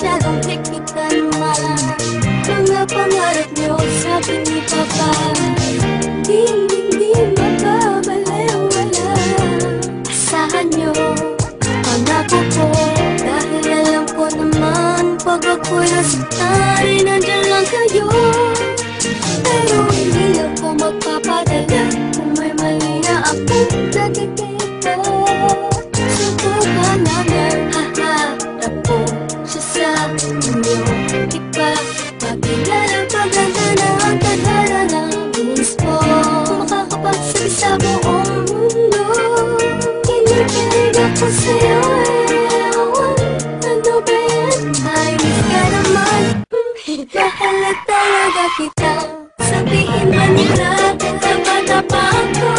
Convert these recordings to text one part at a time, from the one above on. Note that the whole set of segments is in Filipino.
masyadong teknika naman. Mga pangarap nyo sa akin ni Papa, hindi makabalewala. Asahan nyo, pangako ko, dahil alam ko naman pag ako'y nasaktan, nandyan lang kayo. Pero hindi ako magpapadala kung may mali na akong nakikita. Subukan namin, haharap ko siya sa inyo. Di ba pagkilala, paganda na ang tadhana ng gusto. Kung makakapagsabi sa buong mundo, kinikilig ako sa'yo. Ano ba yan? Ay, miss ka naman. Mahal talaga kita. Sabihin man nila, bata pa ako.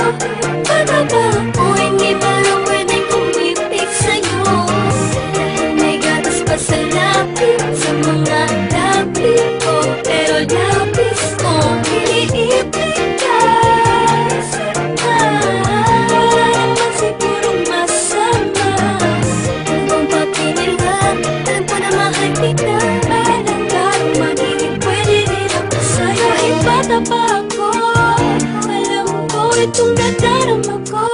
Bata pa ako, hindi pa lang pwedeng kumipik sa'yo. Dahil may gatas pa sa lapis, sa mga lapis ko. Pero lapis ko, iniipit ka. Wala naman sigurong masama. Kung papinil ka, alam ko na mahal kita. Bata pa ako, alam ko itong nadarama ko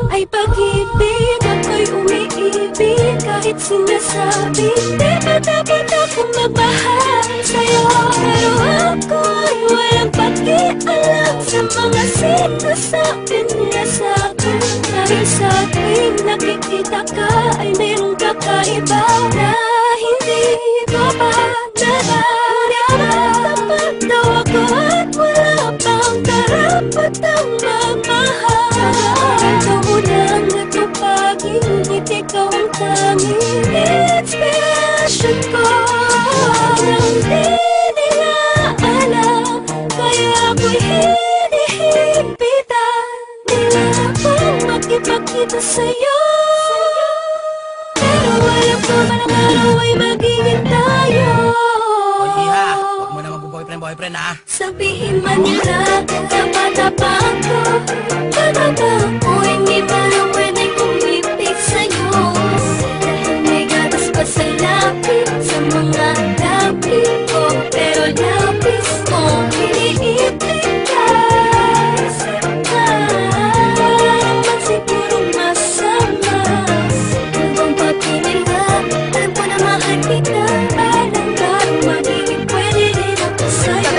ay pag-ibig, ako'y umiibig kahit sinasabi. Di ba dapat akong magmahal sa'yo? Pero ako'y walang pakialam sa mga sinasabi nila sa'kin. Dahil sa tuwing nakikita ka ay mayroong kakaiba na hindi ko pa nararamdaman. Daw ako at wala pang karapatang magmahal. Ikaw mo lang nagpapagingit, ikaw ang tanging inspiration ko. Nang di nila alam, kaya ako'y hinihipitan nila akong makipagkita sa'yo. Pero alam ko man ang araw ay magiging tayo. Boyfriend ha? Sabihin man nila, bata pa ako. Bata pa ako, hindi pa lang pwedeng kumipik sa'yo. Dahil may gatas pa sa lapis, sa mga lapis ko. Pero lapis ko, iniipit ka. Wala naman sigurong masama. Kung papinil ka, alam ko na mahal kita. Alam ka, magiging pwede rin ako sa'yo.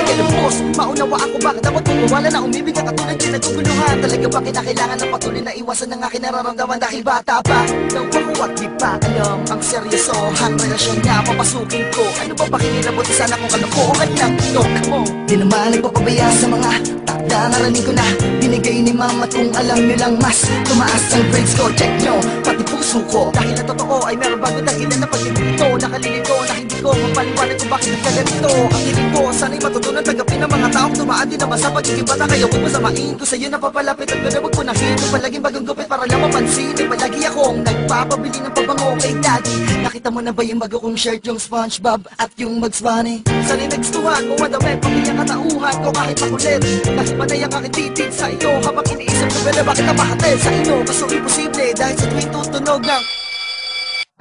Maunawa ako bakit dapat wala na umibig at katulad yung naguguluhan. Talaga ba kinakailangan ng patuloy na iwasan ng aking nararamdaman dahil bata pa daw ako at di pa alam ang seryosohan relasyon niya papasukin ko. Ano ba pakinilabot sana kung kalokohan lang tok mo? Di naman nagpapabaya sa mga takda naraning ko na binigay ni mama. Kung alam nyo lang mas tumaas ang grades ko, check nyo pati puso ko. Dahil na totoo ay meron bago dahilan na pag-ibito. Nakalilito na hindi ko mapaliwanag kung bakit nagkaganito. Ang hiling ko sana'y matutunan tagapin ng mga taong tumaan din naman sa pagiging bata. Kaya huwag masamain ko sa'yo na papalapit at gano'n huwag punahin ko palaging bagong gupit para lang mapansin. Ay palagi akong nagpapabili ng pabango kay daddy. Nakita mo na ba yung bago kong shirt, yung SpongeBob at yung Bugs Bunny? Sana'y nagstuhan mo madami pamilya katauhan ko kahit makulit. Dahil panay ang aking titig sa iyo habang iniisip ko ba bakit napahatid sa inyo. Kaso imposible dahil sa tuwing tutunog ng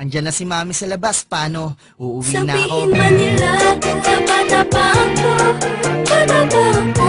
andyan na si mami sa labas, paano? Uuwi na ako. Sabihin man nila, bata pa ako. Bata pa ako.